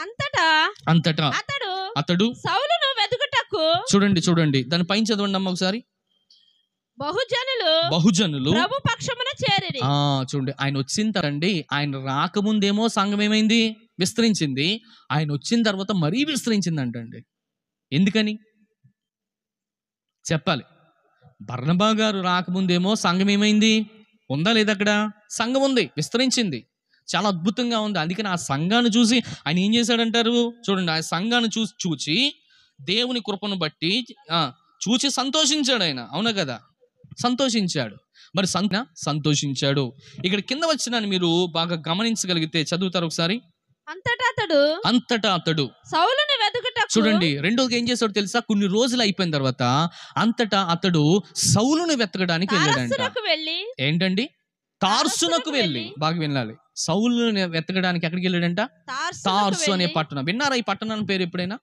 అంతటా అంతటా అతడు సౌలును వెతుకుటకు. చూడండి దాని పైన చదవండి అమ్మ ఒకసారి. బహుజనులు ప్రభు పక్షమున చేరిరి. చూడండి, ఆయన వచ్చిన తరండి, ఆయన రాకముందేమో సంఘం ఏమైంది? విస్తరించింది. ఆయన వచ్చిన తర్వాత మరీ విస్తరించింది అంటండి. ఎందుకని చెప్పాలి. బర్నబా గారు రాకముందేమో సంఘం ఏమైంది? ఉందా లేదా? అక్కడ సంఘం ఉంది, విస్తరించింది, చాలా అద్భుతంగా ఉంది. అందుకని ఆ సంఘాన్ని చూసి ఆయన ఏం చేశాడంటారు? చూడండి, ఆ సంఘాన్ని చూచి దేవుని కృపను బట్టి చూచి సంతోషించాడు ఆయన. అవునా కదా? సంతోషించాడు. మరి సంతోషించాడు. ఇక్కడ కింద వచ్చినాన్ని మీరు బాగా గమనించగలిగితే చదువుతారు ఒకసారి. అంతటా అతడు సౌలును వెతుకుటకు. చూడండి, రెండోది ఏం చేశాడు తెలుసా? కొన్ని రోజులు అయిపోయిన తర్వాత అంతటా అతడు సౌలును వెతకడానికి వెళ్ళాడంట. ఏంటండి? తార్సునకు వెళ్ళి, బాగా వినాలి, సౌలును వెతకడానికి ఎక్కడికి వెళ్ళాడంట? తార్సు అనే పట్టణం. విన్నారా ఈ పట్టణం పేరు ఎప్పుడైనా?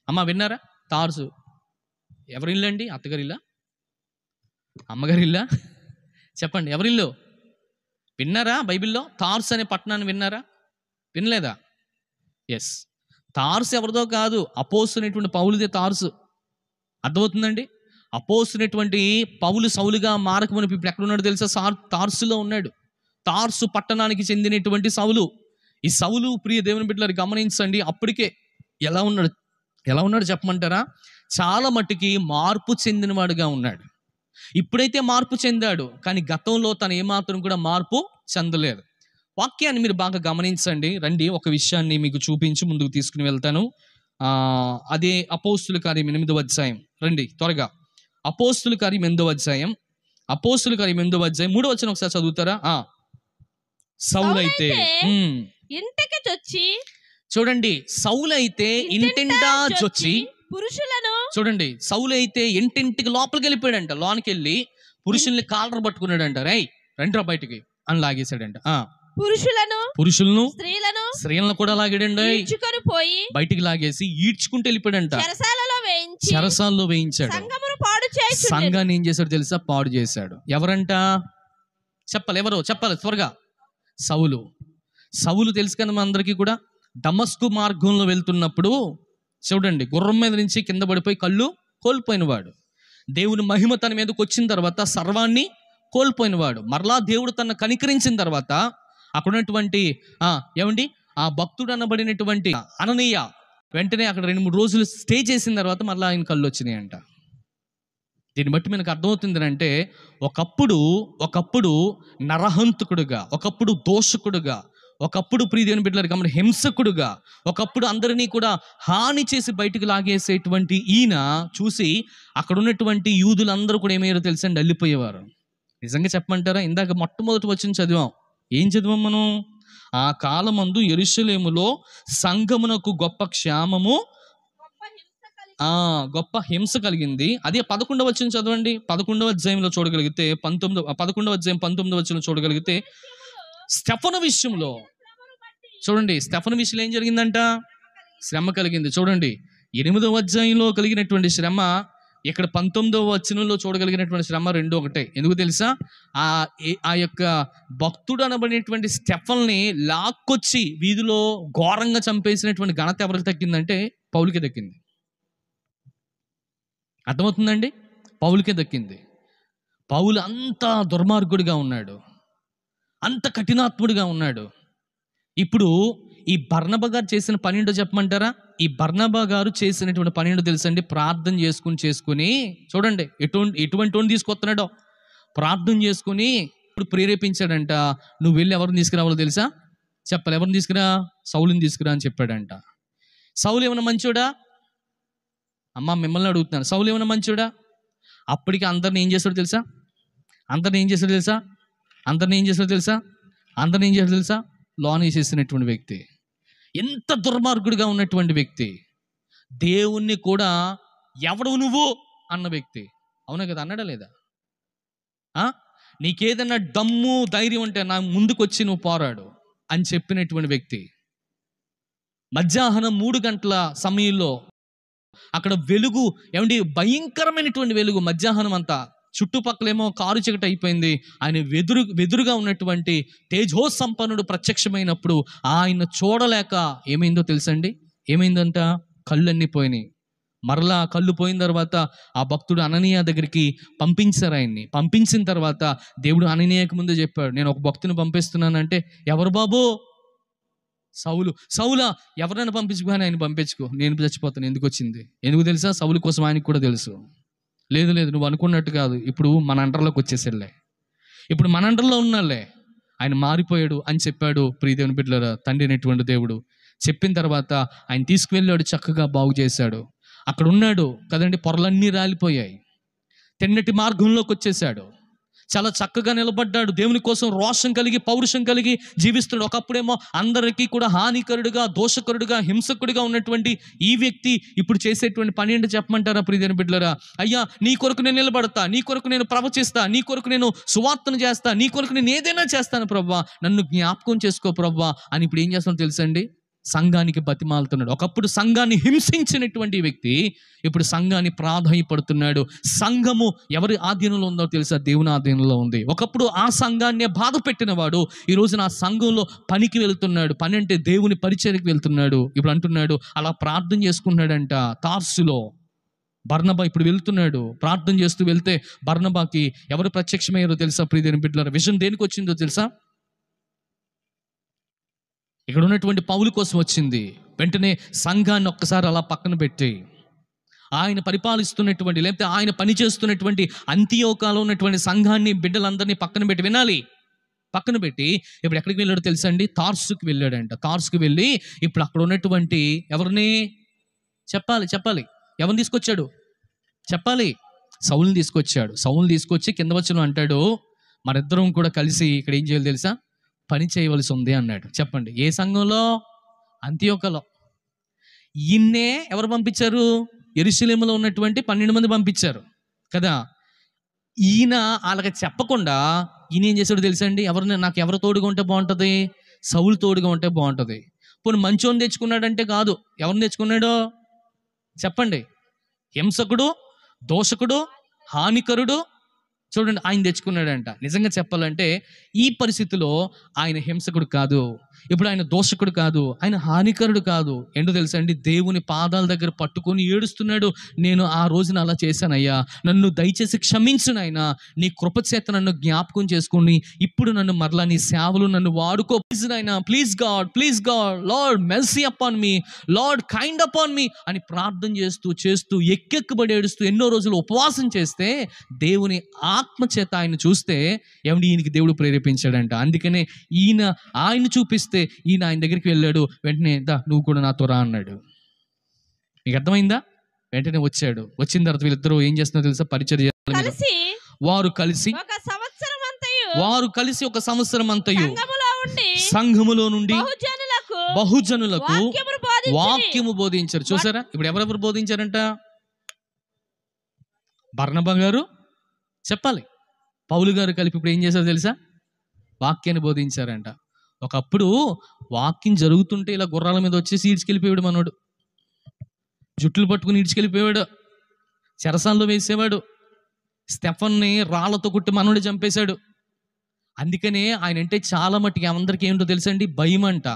అమ్మ విన్నారా? తార్సు ఎవరిల్లండి? అత్తగారిల్లా, అమ్మగారిల్లా? చెప్పండి, ఎవరిల్లు? విన్నారా? బైబిల్లో తార్సు అనే పట్టణాన్ని విన్నారా? వినలేదా? ఎస్, తార్సు ఎవరిదో కాదు, అపోస్తున్నటువంటి పౌలుదే తార్సు. అర్థమవుతుందండి? అపోస్తున్నటువంటి పౌలు సౌలుగా మారకమునిపి ఇప్పుడు ఎక్కడ ఉన్నాడు తెలుసా? తార్సులో ఉన్నాడు. తార్సు పట్టణానికి చెందినటువంటి సౌలు. ఈ సౌలు, ప్రియ దేవుని బిడ్డలారు గమనించండి, అప్పటికే ఎలా ఉన్నాడు చెప్పమంటారా? చాలా మట్టుకి మార్పు చెందినవాడుగా ఉన్నాడు. ఇప్పుడైతే మార్పు చెందాడు, కానీ గతంలో తను ఏమాత్రం కూడా మార్పు చెందలేదు. వాక్యాన్ని మీరు బాగా గమనించండి. రండి, ఒక విషయాన్ని మీకు చూపించి ముందుకు తీసుకుని వెళ్తాను. అదే అపోస్తుల కార్యం 8వ అధ్యాయం. రండి త్వరగా. అపోస్తుల కార్యం 8వ అధ్యాయం. 3వ వచనం ఒకసారి చదువుతారా? సౌలైతే ఇంటికి చొచ్చి, చూడండి, సౌలైతే ఇంటింటా చొచ్చి పురుషులను, చూడండి, సౌలైతే ఇంటింటికి లోపలికి వెళ్ళిపోయాడంట. లోనికి వెళ్ళి పురుషుల్ని కాలర్ పట్టుకున్నాడంట. రండిరా బయటికి అని లాగేశాడంట. పురుషులను స్త్రీలను కూడా లాగాడండి. పోయి బయటికి లాగేసి ఈడ్చుకుంటూ వెళ్ళిపోయాడంట. చెరసాల్లో వేయించాడు. సంఘాన్ని ఏం చేశాడు తెలుసా? పాడు చేశాడు. ఎవరంట? చెప్పాలి, ఎవరో చెప్పాలి త్వరగా. సౌలు తెలుసు కదా మనందరికీ కూడా. దమస్కు మార్గంలో వెళ్తున్నప్పుడు చూడండి, గుర్రం మీద నుంచి కింద పడిపోయి కళ్ళు కోల్పోయినవాడు. దేవుని మహిమ తన మీదకి వచ్చిన తర్వాత సర్వాన్ని కోల్పోయినవాడు. మరలా దేవుడు తన కనికరించిన తర్వాత అక్కడ ఉన్నటువంటి ఏమండి ఆ భక్తుడు అనబడినటువంటి అననీయ వెంటనే అక్కడ 2-3 రోజులు స్టే చేసిన తర్వాత మరలా ఆయన కళ్ళు వచ్చినాయి అంట. దీన్ని బట్టి మనకు అర్థమవుతుంది అంటే ఒకప్పుడు నరహంతకుడుగా, ఒకప్పుడు దోషకుడుగా, ఒకప్పుడు ప్రియదేవుని బిడ్డలారా గమని హింసకుడుగా, ఒకప్పుడు అందరినీ కూడా హాని చేసి బయటికి లాగేసేటువంటి ఈయన చూసి అక్కడ ఉన్నటువంటి యూదులందరూ కూడా ఏమయ్యారో తెలుసండి? వెళ్ళిపోయేవారు. నిజంగా చెప్పమంటారా? ఇందాక మొట్టమొదటి వచ్చిన చదివాం. ఏం చదివాం మనం? ఆ కాలమందు యెరూషలేములో సంఘమునకు గొప్ప క్షామము, గొప్ప హింస కలిగింది. అదే 11వ వచనం చదవండి. 11వ అధ్యాయంలో చూడగలిగితే 11వ అధ్యాయం 19వ వచనం చూడగలిగితే స్టెఫను విషయంలో చూడండి, స్టెఫను విషయంలో ఏం జరిగిందంట? శ్రమ కలిగింది. చూడండి, 8వ అధ్యాయంలో కలిగినటువంటి శ్రమ ఇక్కడ 19వ వచనంలో చూడగలిగినటువంటి శ్రమ రెండు ఒకటే. ఎందుకు తెలుసా? ఆ యొక్క భక్తుడు అనబడినటువంటి స్టెఫన్ని లాక్కొచ్చి వీధిలో ఘోరంగా చంపేసినటువంటి ఘనత ఎవరికి దక్కిందంటే పౌలుకే దక్కింది. అర్థమవుతుందండి? పౌలుకే దక్కింది. పౌలు అంత దుర్మార్గుడిగా ఉన్నాడు, అంత కఠినాత్ముడిగా ఉన్నాడు. ఇప్పుడు ఈ బర్నబా గారు చేసిన పని ఏంటో చెప్పమంటారా? ఈ బర్నబా గారు చేసినటువంటి పని ఏంటో తెలుసండి? ప్రార్థన చేసుకుని చూడండి ఎటువంటి తీసుకొస్తున్నాడో. ప్రార్థన చేసుకుని ఇప్పుడు ప్రేరేపించాడంట, నువ్వు వెళ్ళి ఎవరిని తీసుకురావాలో తెలుసా? చెప్పాలి, ఎవరిని తీసుకురా? సౌలుని తీసుకురా అని చెప్పాడంట. సౌలు ఏమన్నా మంచోడా? అమ్మ మిమ్మల్ని అడుగుతున్నాను, సౌలు ఏమన్నా మంచోడా? అప్పటికి అందరిని ఏం చేస్తాడో తెలుసా? అందరిని ఏం చేస్తాడో తెలుసా? లోన్ వేసేసినటువంటి వ్యక్తి, ఎంత దుర్మార్గుడిగా ఉన్నటువంటి వ్యక్తి, దేవుణ్ణి కూడా ఎవడు నువ్వు అన్న వ్యక్తి. అవునా కదా? అన్నాడా లేదా? నీకేదన్నా దమ్ము ధైర్యం ఉంటే నా ముందుకు వచ్చి నువ్వు పోరాడు అని చెప్పినటువంటి వ్యక్తి. మధ్యాహ్నం 3 గంటల సమయంలో అక్కడ వెలుగు, ఏమండి భయంకరమైనటువంటి వెలుగు, మధ్యాహ్నం అంతా చుట్టుపక్కలేమో కారు చీకటి అయిపోయింది. ఆయన వెదురుగా ఉన్నటువంటి తేజో సంపన్నుడు ప్రత్యక్షమైనప్పుడు ఆయన చూడలేక ఏమైందో తెలుసండి? ఏమైందంట? కళ్ళన్నీ పోయినాయి. మరలా కళ్ళు పోయిన తర్వాత ఆ భక్తుడు అననీయ దగ్గరికి పంపించారు. ఆయన్ని పంపించిన తర్వాత దేవుడు అననీయకు ముందే చెప్పాడు, నేను ఒక భక్తుని పంపిస్తున్నానంటే, ఎవరు బాబు? సౌలా, ఎవరైనా పంపించుకో, ఆయన పంపించుకో, నేను చచ్చిపోతాను. ఎందుకు వచ్చింది? ఎందుకు తెలుసా? సౌలు కోసం ఆయనకు కూడా తెలుసు. లేదు నువ్వు అనుకున్నట్టు కాదు, ఇప్పుడు మన అండర్లోకి వచ్చేసాడులే, ఇప్పుడు మన అండర్లో ఉన్నాలే, ఆయన మారిపోయాడు అని చెప్పాడు. ప్రియదేవుని బిడ్డలారా, తండ్రి అయినటువంటి దేవుడు చెప్పిన తర్వాత ఆయన తీసుకువెళ్ళాడు, చక్కగా బాగు చేశాడు. అక్కడ ఉన్నాడు కదండి, పొరలన్నీ రాలిపోయాయి, తెన్నటి మార్గంలోకి వచ్చేసాడు, చాలా చక్కగా నిలబడ్డాడు, దేవుని కోసం రోషం కలిగి పౌరుషం కలిగి జీవిస్తున్నాడు. ఒకప్పుడేమో అందరికీ కూడా హానికరుడుగా, దోషకరుడుగా, హింసకుడిగా ఉన్నటువంటి ఈ వ్యక్తి ఇప్పుడు చేసేటువంటి పని ఏంటో చెప్పమంటారా ప్రియదేవుని బిడ్డలారా? అయ్యా, నీ కొరకు నేను నిలబడతా, నీ కొరకు నేను ప్రవచిస్తా, నీ కొరకు నేను సువార్తను చేస్తా, నీ కొరకు నేను ఏదైనా చేస్తాను ప్రభువా, నన్ను జ్ఞాపకం చేసుకో ప్రభువా అని ఇప్పుడు ఏం చేస్తానో తెలుసండి? సంఘానికి బతిమాలుతున్నాడు. ఒకప్పుడు సంఘాన్ని హింసించినటువంటి వ్యక్తి ఇప్పుడు సంఘాన్ని ప్రాధాన్యపడుతున్నాడు. సంఘము ఎవరి ఆధీనంలో ఉందో తెలుసా? దేవుని ఆధీనంలో ఉంది. ఒకప్పుడు ఆ సంఘాన్ని బాధ పెట్టిన వాడు ఈ రోజున ఆ సంఘంలో పనికి వెళ్తున్నాడు. పని అంటే దేవుని పరిచర్యకి వెళ్తున్నాడు. ఇప్పుడు అంటున్నాడు, అలా ప్రార్థన చేసుకున్నాడంట తార్సులో. బర్నబా ఇప్పుడు వెళ్తున్నాడు, ప్రార్థన చేస్తూ వెళ్తే బర్నబాకి ఎవరు ప్రత్యక్షమయ్యారో తెలుసా ప్రియదేవుని బిడ్డలారా? విషయం దేనికి వచ్చిందో తెలుసా? ఇక్కడ ఉన్నటువంటి పౌలు కోసం వచ్చింది. వెంటనే సంఘాన్ని ఒక్కసారి అలా పక్కన పెట్టి, ఆయన పరిపాలిస్తున్నటువంటి లేకపోతే ఆయన పనిచేస్తున్నటువంటి అంతియోకాలో ఉన్నటువంటి సంఘాన్ని, బిడ్డలందరినీ పక్కన పెట్టి వినాలి, పక్కన పెట్టి ఇప్పుడు ఎక్కడికి వెళ్ళాడో తెలుసా అండి? తార్సుకి వెళ్ళాడంట. తార్సుకి వెళ్ళి ఇప్పుడు అక్కడ ఉన్నటువంటి ఎవరిని చెప్పాలి ఎవరిని తీసుకొచ్చాడు? చెప్పాలి, సౌలుని తీసుకొచ్చాడు. సౌలుని తీసుకొచ్చి కింద వచ్చిన అంటాడు, మరిద్దరం కూడా కలిసి ఇక్కడ ఏం చేయాలి తెలుసా? పని చేయవలసి ఉంది అన్నాడు. చెప్పండి, ఏ సంఘంలో? అంతియోకలో. ఈయన్నే ఎవరు పంపించారు? యెరూషలేములో ఉన్నటువంటి 12 మంది పంపించారు కదా. ఈయన వాళ్ళకి చెప్పకుండా ఈయన ఏం చేశాడు తెలుసా అండి? నాకు ఎవరు తోడుగా ఉంటే బాగుంటుంది? సౌలు తోడుగా ఉంటే బాగుంటుంది. పోనీ మంచోని తెచ్చుకున్నాడంటే కాదు, ఎవరిని తెచ్చుకున్నాడో చెప్పండి? హింసకుడు, దోషకుడు, హానికరుడు, చూడండి ఆయన తెచ్చుకున్నాడంట. నిజంగా చెప్పాలంటే ఈ పరిస్థితిలో ఆయన హింసకుడు కాదు, ఇప్పుడు ఆయన దోషకుడు కాదు, ఆయన హానికరుడు కాదు. ఏంటో తెలుసా అండి? దేవుని పాదాల దగ్గర పట్టుకొని ఏడుస్తున్నాడు. నేను ఆ రోజున అలా చేశానయ్యా, నన్ను దయచేసి క్షమించు నాయనా, నీ కృపచేత నన్ను జ్ఞాపకం చేసుకుని ఇప్పుడు నన్ను మరలా నీ సేవలు నన్ను వాడుకో ప్లీజ్ నాయనా, please God Lord mercy upon me, Lord kind upon me అని ప్రార్థన చేస్తూ ఎక్కెక్కబడి ఏడుస్తూ ఎన్నో రోజులు ఉపవాసం చేస్తే దేవుని ఆత్మచేత ఆయన చూస్తే ఏమండి ఈయనకి దేవుడు ప్రేరేపించాడంట. అందుకనే ఆయన చూపిస్తే ఈయన ఆయన దగ్గరికి వెళ్ళాడు. వెంటనే నువ్వు కూడా నాతో రా అన్నాడు. మీకు అర్థమైందా? వెంటనే వచ్చాడు. వచ్చిన తర్వాత వీళ్ళిద్దరూ ఏం చేస్తున్నారో తెలుసా? పరిచర్య. వారు కలిసి ఒక సంవత్సరం అంతయు సంఘములో నుండి బహుజనులకు వాక్యము బోధించారు. చూసారా? ఇప్పుడు ఎవరెవరు బోధించారంట? బర్నబా గారు చెప్పాలి, పౌలు గారు కలిపి ఇప్పుడు ఏం చేశారు తెలుసా? వాక్యాన్ని బోధించారంట. ఒకప్పుడు వాక్యం జరుగుతుంటే ఇలా గుర్రాల మీద వచ్చేసి ఈడ్చుకెళ్ళిపోయాడు మనోడు, జుట్లు పట్టుకుని ఈడ్చుకెళ్ళిపోయాడు, చెరసాల్లో వేసేవాడు, స్టెఫన్ని రాళ్లతో కొట్టి మనోడు చంపేశాడు. అందుకనే ఆయన అంటే చాలా మట్టుకి అందరికీ ఏమిటో తెలుసండి? భయం అంట.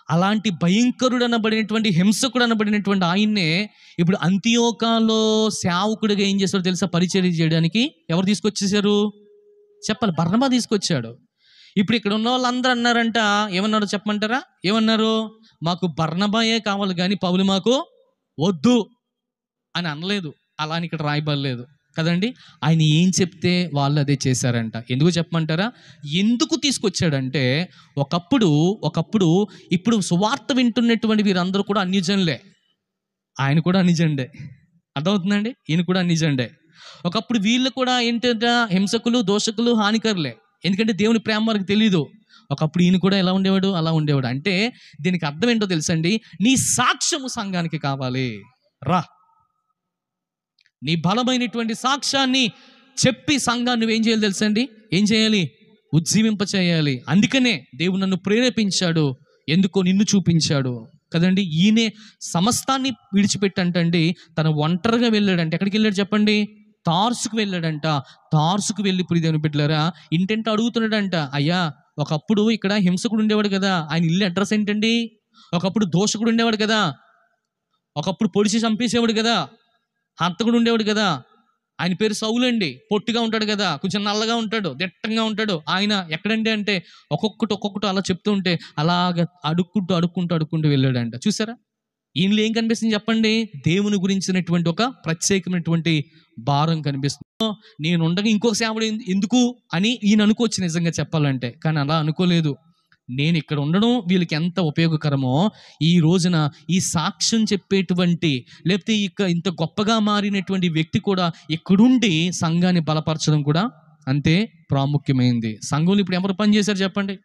అలాంటి భయంకరుడు అనబడినటువంటి, హింసకుడు అనబడినటువంటి ఆయన్నే ఇప్పుడు అంతియోకాలో సేవకుడిగా ఏం చేస్తాడో తెలుసా? పరిచర్య చేయడానికి ఎవరు తీసుకొచ్చేసారు చెప్పాలి? బర్నబా తీసుకొచ్చాడు. ఇప్పుడు ఇక్కడ ఉన్న వాళ్ళందరూ అన్నారంట, ఏమన్నారో చెప్పమంటారా? ఏమన్నారు? మాకు బర్నబాయే కావాలి కానీ పౌలు మాకు వద్దు అని అనలేదు. అలా అని ఇక్కడ రాయబడలేదు కదండి. ఆయన ఏం చెప్తే వాళ్ళు అదే చేశారంట. ఎందుకు చెప్పమంటారా? ఎందుకు తీసుకొచ్చాడంటే ఒకప్పుడు ఇప్పుడు సువార్త వింటున్నటువంటి వీరందరూ కూడా అన్యజనులే, ఆయన కూడా అన్యజనుడే. అర్థమవుతుందండి? ఈయన కూడా అన్యజనుడే. ఒకప్పుడు వీళ్ళు కూడా ఏంటంటే హింసకులు, దోషకులు, హానికరులే. ఎందుకంటే దేవుని ప్రేమ వారికి తెలీదు. ఒకప్పుడు ఈయన కూడా ఎలా ఉండేవాడు? అలా ఉండేవాడు. అంటే దీనికి అర్థం ఏంటో తెలుసండి? నీ సాక్ష్యము సంఘానికి కావాలి. రా, నీ బలమైనటువంటి సాక్ష్యాన్ని చెప్పి సంఘాన్ని నువ్వేం చేయాలి తెలుసండి? ఏం చేయాలి? ఉజ్జీవింప చేయాలి. అందుకనే దేవుడు నన్ను ప్రేరేపించాడు, ఎందుకో నిన్ను చూపించాడు కదండి. ఈయనే సమస్తాన్ని విడిచిపెట్టంటండి తన ఒంటరిగా వెళ్ళాడంటే. ఎక్కడికి వెళ్ళాడు చెప్పండి? తార్సుకు వెళ్ళాడంట. తార్సుకు వెళ్ళి ప్రియదేవుని బిడ్డలారా ఇంటెంట అడుగుతున్నాడంట, అయ్యా ఒకప్పుడు ఇక్కడ హింసకుడు ఉండేవాడు కదా, ఆయన ఇల్లు అడ్రస్ ఏంటండి? ఒకప్పుడు దోషకుడు ఉండేవాడు కదా, ఒకప్పుడు పొడిచి చంపేసేవాడు కదా, హంతకుడు ఉండేవాడు కదా, ఆయన పేరు సౌలు అండి. పొట్టిగా ఉంటాడు కదా, కొంచెం నల్లగా ఉంటాడు, దిట్టంగా ఉంటాడు. ఆయన ఎక్కడండి అంటే ఒక్కొక్కటి అలా చెప్తూ ఉంటే అలాగ అడుక్కుంటూ వెళ్ళాడంట. చూసారా, ఈయనలో ఏం కనిపిస్తుంది చెప్పండి? దేవుని గురించినటువంటి ఒక ప్రత్యేకమైనటువంటి భారం కనిపిస్తుంది. నేను ఉండగా ఇంకొక సేవడు ఎందుకు అని ఈయన అనుకోవచ్చు నిజంగా చెప్పాలంటే, కానీ అలా అనుకోలేదు. నేను ఇక్కడ ఉండడం వీళ్ళకి ఎంత ఉపయోగకరమో, ఈ రోజున ఈ సాక్ష్యం చెప్పేటువంటి లేకపోతే ఇంత గొప్పగా మారినటువంటి వ్యక్తి కూడా ఇక్కడుండి సంఘాన్ని బలపరచడం కూడా అంతే ప్రాముఖ్యమైంది. సంఘంలో ఇప్పుడు ఎవరు పని చేశారు చెప్పండి?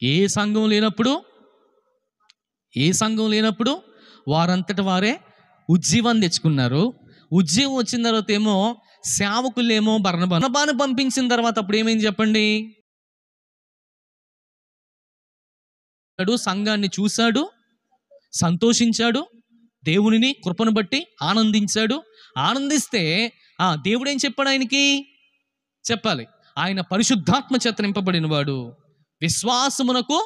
ఏ సంఘం లేనప్పుడు వారంతట వారే ఉజ్జీవాన్ని తెచ్చుకున్నారు. ఉజ్జీవం వచ్చిన తర్వాత ఏమో సేవకులేమో బర్నబాను పంపించిన తర్వాత అప్పుడు ఏమైంది చెప్పండి? సంఘాన్ని చూశాడు, సంతోషించాడు, దేవునిని కృపను బట్టి ఆనందించాడు. ఆనందిస్తే దేవుడు ఏం చెప్పాడు ఆయనకి? చెప్పాలి, ఆయన పరిశుద్ధాత్మ చేత నింపబడిన వాడు, విశ్వాసమునకు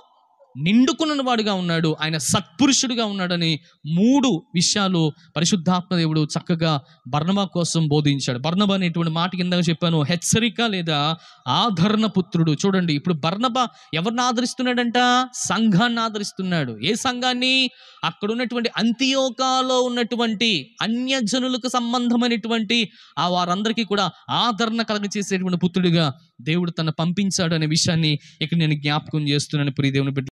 నిండుకున్న వాడుగా ఉన్నాడు, ఆయన సత్పురుషుడుగా ఉన్నాడని 3 విషయాలు పరిశుద్ధాత్మ దేవుడు చక్కగా బర్నబా కోసం బోధించాడు. బర్నబా అనేటువంటి మాట కింద చెప్పాను, హెచ్చరిక లేదా ఆదరణ పుత్రుడు. చూడండి, ఇప్పుడు బర్నబా ఎవరిని ఆదరిస్తున్నాడంట? సంఘాన్ని ఆదరిస్తున్నాడు. ఏ సంఘాన్ని? అక్కడ ఉన్నటువంటి అంతియోకాలో ఉన్నటువంటి అన్యజనులకు సంబంధమైనటువంటి వారందరికీ కూడా ఆదరణ కలగచేసేటువంటి పుత్రుడిగా దేవుడు తన పంపించాడు అనే విషయాన్ని ఇక్కడ నేను జ్ఞాపకం చేస్తున్నాను ప్రియ దేవుని బిడ్డ.